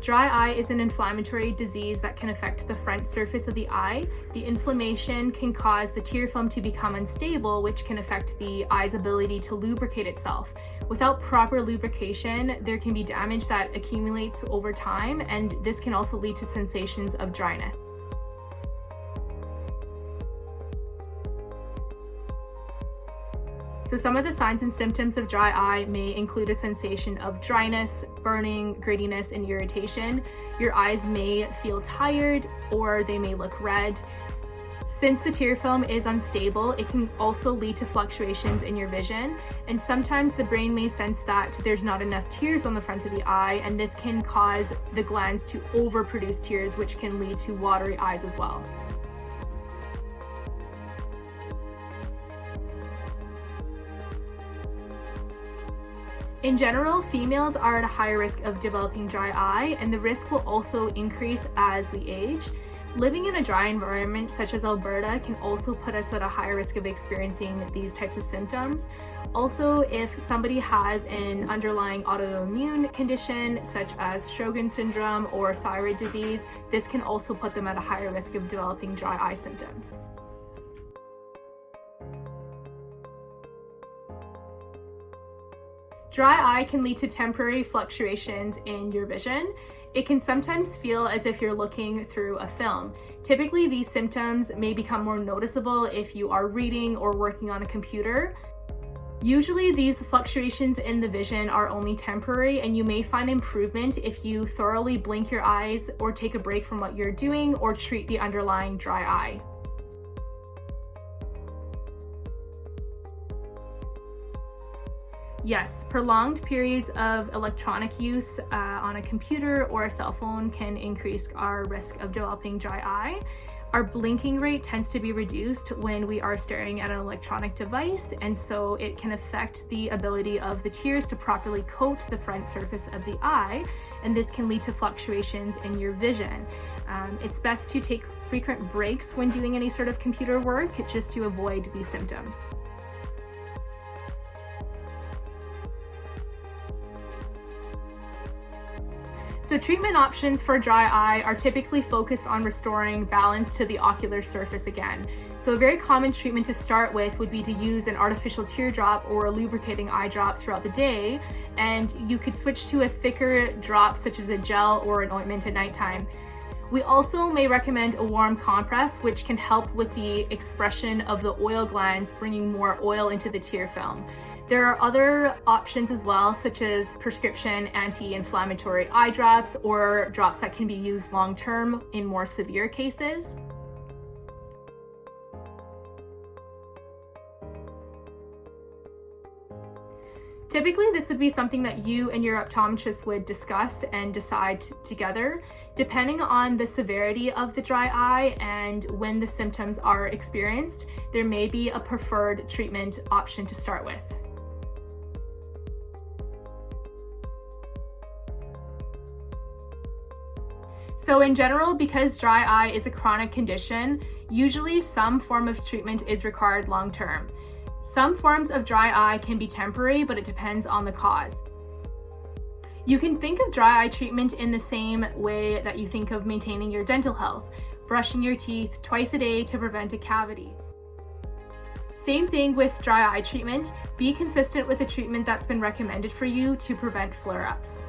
Dry eye is an inflammatory disease that can affect the front surface of the eye. The inflammation can cause the tear film to become unstable, which can affect the eye's ability to lubricate itself. Without proper lubrication, there can be damage that accumulates over time, and this can also lead to sensations of dryness. So some of the signs and symptoms of dry eye may include a sensation of dryness, burning, grittiness, and irritation. Your eyes may feel tired or they may look red. Since the tear film is unstable, it can also lead to fluctuations in your vision, and sometimes the brain may sense that there's not enough tears on the front of the eye, and this can cause the glands to overproduce tears, which can lead to watery eyes as well. In general, females are at a higher risk of developing dry eye, and the risk will also increase as we age. Living in a dry environment such as Alberta can also put us at a higher risk of experiencing these types of symptoms. Also, if somebody has an underlying autoimmune condition such as Sjogren's syndrome or thyroid disease, this can also put them at a higher risk of developing dry eye symptoms. Dry eye can lead to temporary fluctuations in your vision. It can sometimes feel as if you're looking through a film. Typically, these symptoms may become more noticeable if you are reading or working on a computer. Usually, these fluctuations in the vision are only temporary, and you may find improvement if you thoroughly blink your eyes or take a break from what you're doing or treat the underlying dry eye. Yes, prolonged periods of electronic use on a computer or a cell phone can increase our risk of developing dry eye. Our blinking rate tends to be reduced when we are staring at an electronic device, and so it can affect the ability of the tears to properly coat the front surface of the eye, and this can lead to fluctuations in your vision. It's best to take frequent breaks when doing any sort of computer work just to avoid these symptoms. So treatment options for dry eye are typically focused on restoring balance to the ocular surface again. So a very common treatment to start with would be to use an artificial teardrop or a lubricating eye drop throughout the day, and you could switch to a thicker drop such as a gel or an ointment at nighttime. We also may recommend a warm compress, which can help with the expression of the oil glands, bringing more oil into the tear film. There are other options as well, such as prescription anti-inflammatory eye drops or drops that can be used long-term in more severe cases. Typically, this would be something that you and your optometrist would discuss and decide together. Depending on the severity of the dry eye and when the symptoms are experienced, there may be a preferred treatment option to start with. So in general, because dry eye is a chronic condition, usually some form of treatment is required long-term. Some forms of dry eye can be temporary, but it depends on the cause. You can think of dry eye treatment in the same way that you think of maintaining your dental health, brushing your teeth twice a day to prevent a cavity. Same thing with dry eye treatment. Be consistent with the treatment that's been recommended for you to prevent flare-ups.